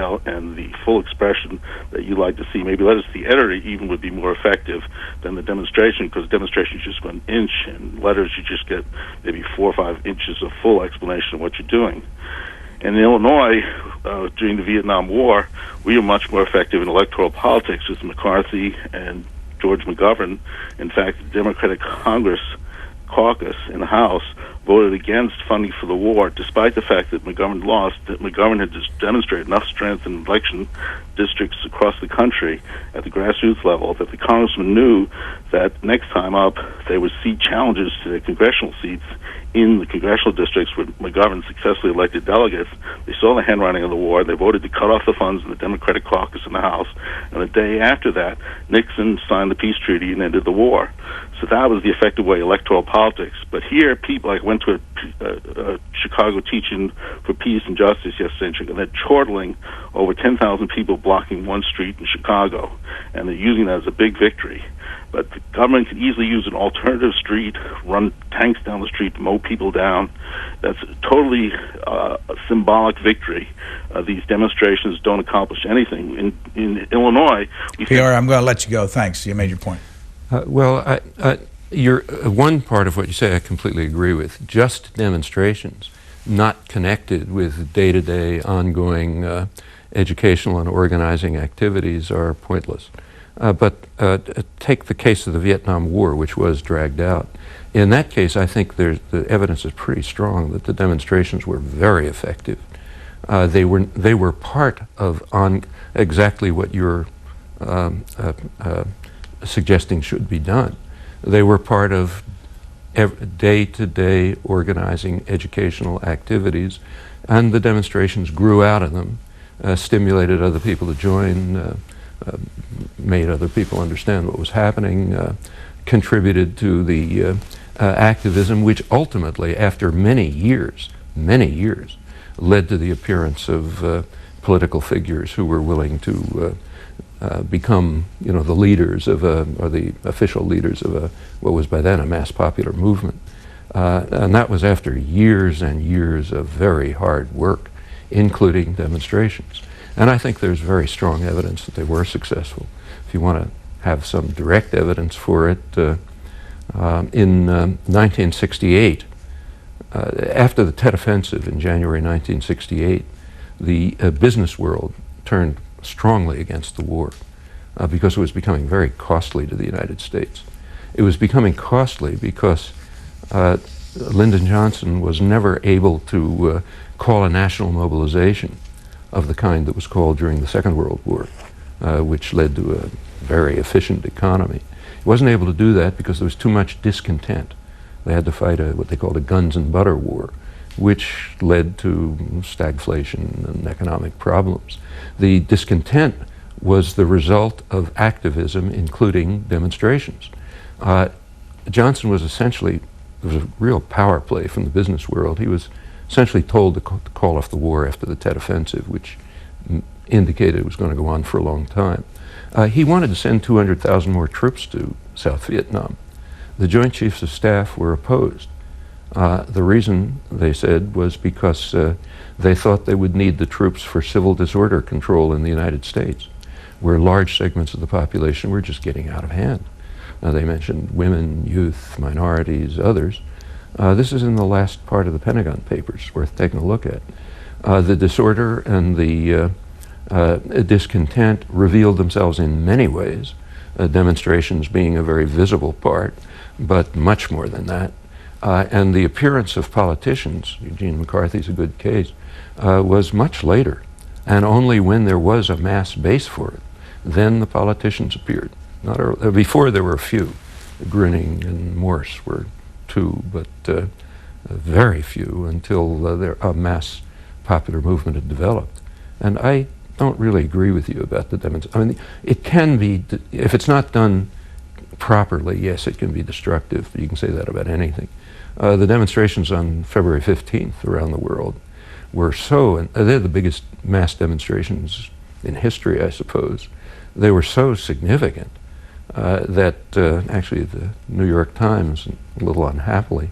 and the full expression that you like to see. Maybe letters to the editor even would be more effective than the demonstration, because demonstrations just go an inch, and letters you just get maybe 4 or 5 inches of full explanation of what you're doing. And in Illinois, during the Vietnam War, we were much more effective in electoral politics with McCarthy and George McGovern. In fact, the Democratic Congress caucus in the House voted against funding for the war, despite the fact that McGovern lost, that McGovern had just demonstrated enough strength in election districts across the country at the grassroots level that the congressman knew that next time up they would see challenges to their congressional seats in the congressional districts where McGovern successfully elected delegates. They saw the handwriting of the war. They voted to cut off the funds in the Democratic caucus in the House. And the day after that, Nixon signed the peace treaty and ended the war. So that was the effective way, electoral politics. But here, people, like, went to a Chicago teaching for peace and justice yesterday, and they're chortling over 10,000 people blocking one street in Chicago. And they're using that as a big victory. But the government could easily use an alternative street, run tanks down the street to mow people down. That's totally a symbolic victory. These demonstrations don't accomplish anything. In Illinois, Pierre, I'm going to let you go. Thanks. You made your point. One part of what you say I completely agree with. Just demonstrations, not connected with day-to-day ongoing educational and organizing activities, are pointless. But take the case of the Vietnam War, which was dragged out. In that case, I think the evidence is pretty strong that the demonstrations were very effective. They were part of exactly what you're suggesting should be done. They were part of day-to-day organizing educational activities, and the demonstrations grew out of them, stimulated other people to join, made other people understand what was happening, contributed to the activism, which ultimately, after many years, led to the appearance of political figures who were willing to become, the leaders of or the official leaders of what was by then a mass popular movement. And that was after years and years of very hard work, including demonstrations. And I think there's very strong evidence that they were successful. If you want to have some direct evidence for it, in 1968, after the Tet Offensive in January 1968, the business world turned strongly against the war because it was becoming very costly to the United States. It was becoming costly because Lyndon Johnson was never able to call a national mobilization of the kind that was called during the Second World War, which led to a very efficient economy. He wasn't able to do that because there was too much discontent. They had to fight what they called a guns and butter war, which led to stagflation and economic problems. The discontent was the result of activism, including demonstrations. Johnson was essentially, there was a real power play from the business world. He was essentially told to call off the war after the Tet Offensive, which indicated it was going to go on for a long time. He wanted to send 200,000 more troops to South Vietnam. The Joint Chiefs of Staff were opposed. The reason, they said, was because they thought they would need the troops for civil disorder control in the United States, where large segments of the population were just getting out of hand. Now, they mentioned women, youth, minorities, others. This is in the last part of the Pentagon Papers, worth taking a look at. The disorder and the discontent revealed themselves in many ways, demonstrations being a very visible part, but much more than that. And the appearance of politicians, Eugene McCarthy's a good case, was much later, and only when there was a mass base for it, then the politicians appeared. Before there were a few. Grinning and Morse were two, but very few until a mass popular movement had developed. And I don't really agree with you about the demonstration. I mean, it can be, if it's not done properly, yes, it can be destructive. You can say that about anything. The demonstrations on February 15th around the world were they're the biggest mass demonstrations in history, I suppose. They were so significant that actually the New York Times, a little unhappily,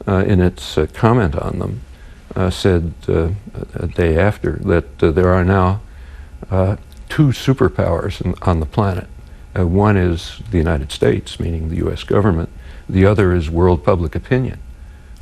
in its comment on them, said a day after that there are now two superpowers on the planet. One is the United States, meaning the U.S. government. The other is world public opinion.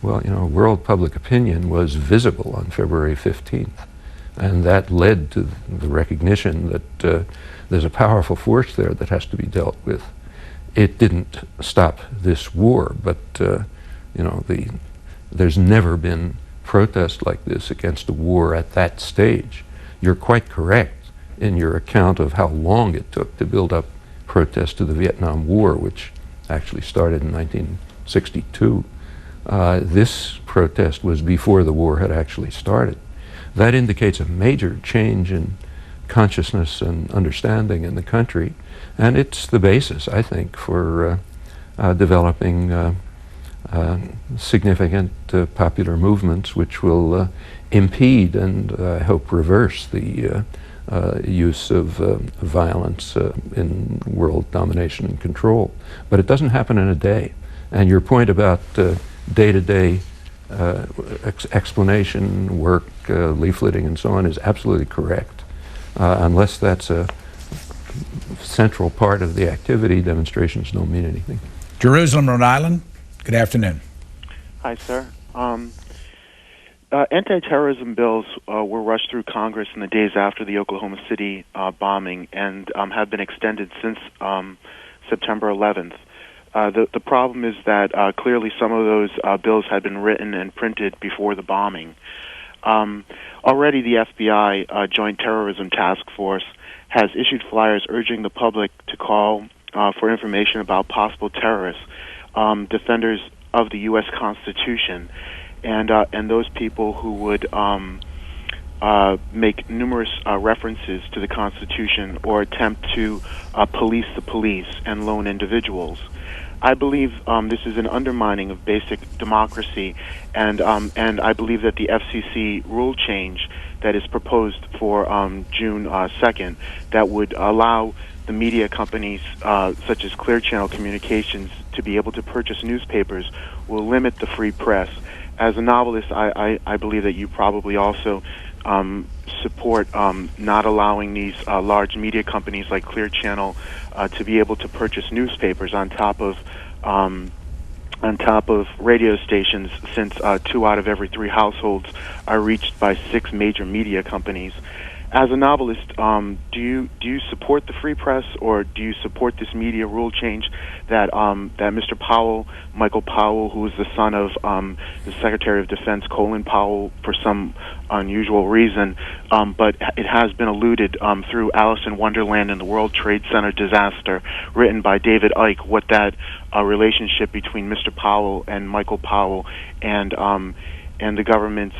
Well, world public opinion was visible on February 15th, and that led to the recognition that there's a powerful force there that has to be dealt with. It didn't stop this war, but there's never been protest like this against a war at that stage. You're quite correct in your account of how long it took to build up protest to the Vietnam War, which actually started in 1962. This protest was before the war had actually started. That indicates a major change in consciousness and understanding in the country, and it's the basis, I think, for developing significant popular movements which will impede and I hope reverse the use of violence in world domination and control. But it doesn't happen in a day. And your point about day-to-day explanation, work, leafleting, and so on is absolutely correct. Unless that's a central part of the activity, demonstrations don't mean anything. Jerusalem, Rhode Island, good afternoon. Hi, sir. Anti-terrorism bills were rushed through Congress in the days after the Oklahoma City bombing and have been extended since September 11th. The problem is that clearly some of those bills had been written and printed before the bombing. Already the FBI Joint Terrorism Task Force has issued flyers urging the public to call for information about possible terrorists, defenders of the U.S. Constitution, and those people who would make numerous references to the Constitution or attempt to police the police and lone individuals. I believe this is an undermining of basic democracy, and I believe that the FCC rule change that is proposed for June 2nd that would allow the media companies such as Clear Channel Communications to be able to purchase newspapers will limit the free press. As a novelist, I believe that you probably also support not allowing these large media companies like Clear Channel to be able to purchase newspapers on top of radio stations, since 2 out of every 3 households are reached by 6 major media companies. As a novelist, do you support the free press, or do you support this media rule change that Mr. Powell, Michael Powell, who is the son of the Secretary of Defense Colin Powell for some unusual reason, but it has been alluded through Alice in Wonderland and the World Trade Center disaster, written by David Icke, what that relationship between Mr. Powell and Michael Powell and the government's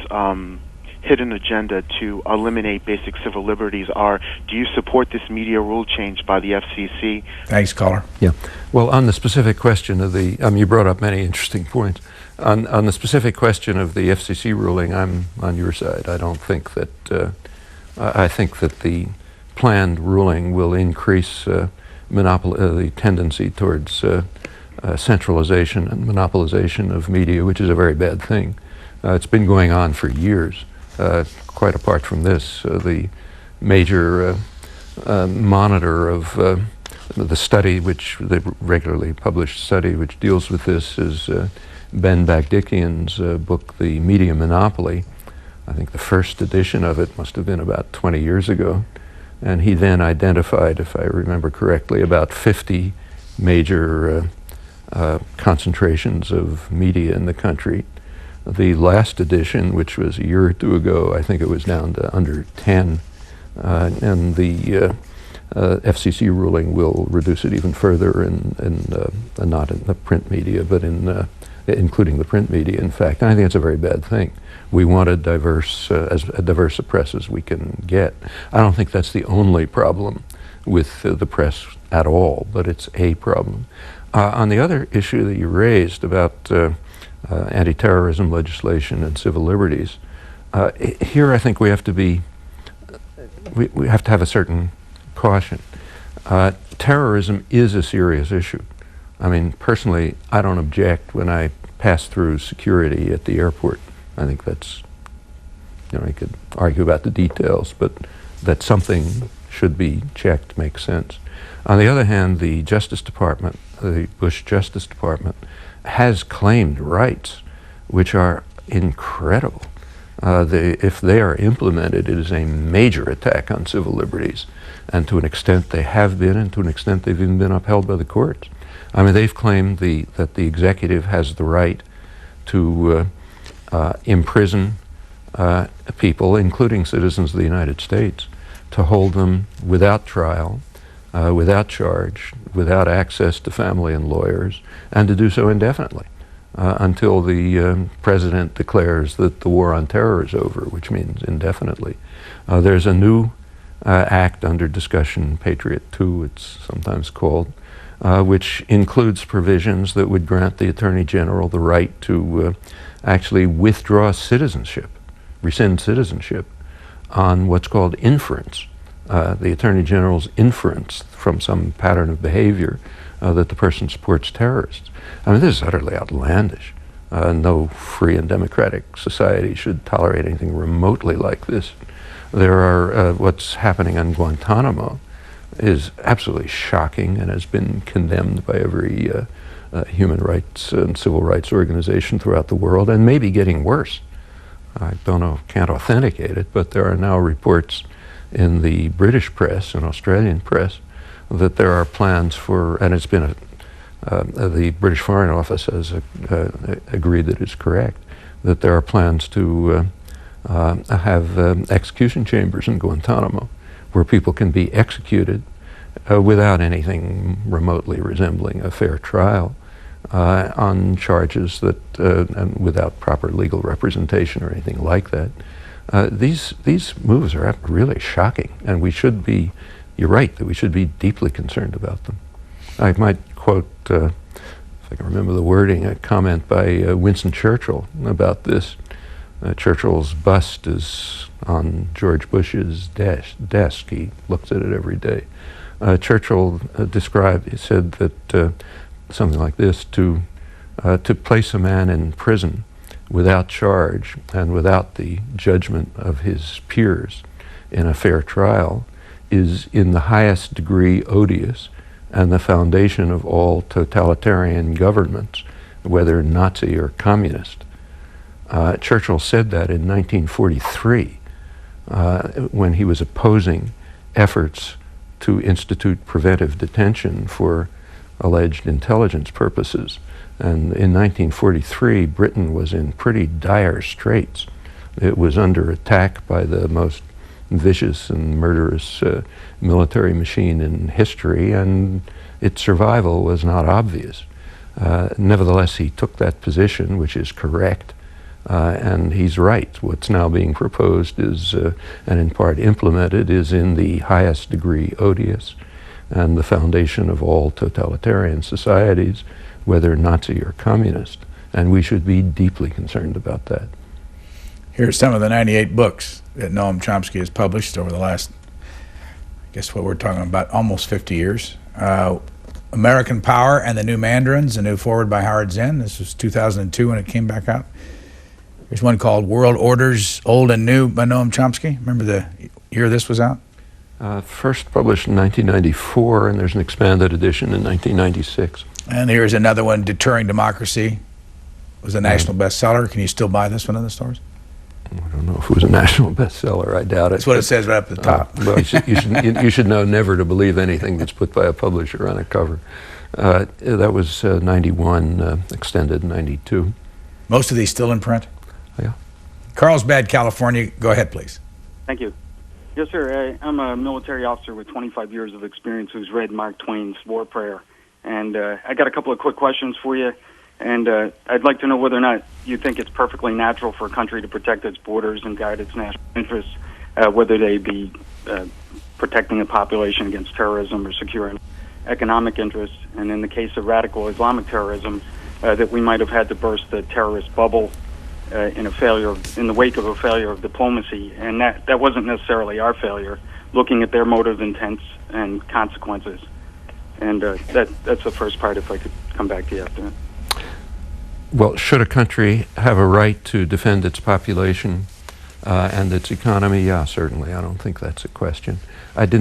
hidden agenda to eliminate basic civil liberties are. Do you support this media rule change by the FCC? Thanks, caller. Yeah. Well, on the specific question of the, you brought up many interesting points. On the specific question of the FCC ruling, I'm on your side. I don't think that, I think that the planned ruling will increase the tendency towards centralization and monopolization of media, which is a very bad thing. It's been going on for years. Quite apart from this, the major monitor of the study, which the regularly published study which deals with this, is Ben Bagdikian's book, The Media Monopoly. I think the first edition of it must have been about 20 years ago. And he then identified, if I remember correctly, about 50 major concentrations of media in the country. The last edition, which was a year or 2 ago, I think it was down to under 10, and the FCC ruling will reduce it even further, not in the print media, but including the print media, in fact. And I think it's a very bad thing. We want as diverse a press as we can get. I don't think that's the only problem with the press at all, but it's a problem. On the other issue that you raised about anti-terrorism legislation and civil liberties, here I think we have to be, we have to have a certain caution. Terrorism is a serious issue. I mean, personally, I don't object when I pass through security at the airport. I think that's, you could argue about the details, but that something should be checked makes sense. On the other hand, the Justice Department, the Bush Justice Department, has claimed rights which are incredible. If they are implemented, it is a major attack on civil liberties, and to an extent they have been, and to an extent they've even been upheld by the courts. I mean, they've claimed that the executive has the right to imprison people, including citizens of the United States, to hold them without trial, without charge, without access to family and lawyers, and to do so indefinitely. Until the president declares that the war on terror is over, which means indefinitely. There's a new act under discussion, Patriot 2 it's sometimes called, which includes provisions that would grant the Attorney General the right to actually withdraw citizenship, rescind citizenship, on what's called inference. The Attorney General's inference from some pattern of behavior that the person supports terrorists. I mean, this is utterly outlandish. No free and democratic society should tolerate anything remotely like this. There are, what's happening on Guantanamo is absolutely shocking and has been condemned by every human rights and civil rights organization throughout the world, and maybe getting worse. I don't know, can't authenticate it, but there are now reports in the British press and Australian press that there are plans for, and it's been the British Foreign Office has agreed that it's correct, that there are plans to have execution chambers in Guantanamo where people can be executed without anything remotely resembling a fair trial on charges that, and without proper legal representation or anything like that. These moves are really shocking, and we should be, you're right, that we should be deeply concerned about them. I might quote, if I can remember the wording, a comment by Winston Churchill about this. Churchill's bust is on George Bush's desk. He looks at it every day. Churchill he said that something like this, to place a man in prison without charge and without the judgment of his peers in a fair trial is in the highest degree odious and the foundation of all totalitarian governments, whether Nazi or communist. Churchill said that in 1943 when he was opposing efforts to institute preventive detention for alleged intelligence purposes. And in 1943, Britain was in pretty dire straits. It was under attack by the most vicious and murderous military machine in history, and its survival was not obvious. Nevertheless, he took that position, which is correct, and he's right. What's now being proposed is, and in part implemented, is in the highest degree odious and the foundation of all totalitarian societies, whether Nazi or communist, and we should be deeply concerned about that. Here are some of the 98 books that Noam Chomsky has published over the last, I guess what we're talking about, almost 50 years. American Power and the New Mandarins, a new foreword by Howard Zinn. This was 2002 when it came back out. There's one called World Orders, Old and New by Noam Chomsky. Remember the year this was out? First published in 1994, and there's an expanded edition in 1996. And here's another one, Deterring Democracy. It was a national bestseller. Can you still buy this one in the stores? I don't know if it was a national bestseller. I doubt it. That's what it says right up at the top. Well, you should know never to believe anything that's put by a publisher on a cover. That was 91, extended 92. Most of these still in print? Yeah. Carlsbad, California. Go ahead, please. Thank you. Yes, sir. I'm a military officer with 25 years of experience who's read Mark Twain's War Prayer. And I got a couple of quick questions for you. And I'd like to know whether or not you think it's perfectly natural for a country to protect its borders and guard its national interests, whether they be protecting the population against terrorism or securing economic interests. And in the case of radical Islamic terrorism, that we might have had to burst the terrorist bubble in the wake of a failure of diplomacy. And that wasn't necessarily our failure, looking at their motive, intents, and consequences. And that's the first part, if I could come back to you after that. Well, should a country have a right to defend its population And its economy, yeah, certainly. I don't think that's a question. I didn't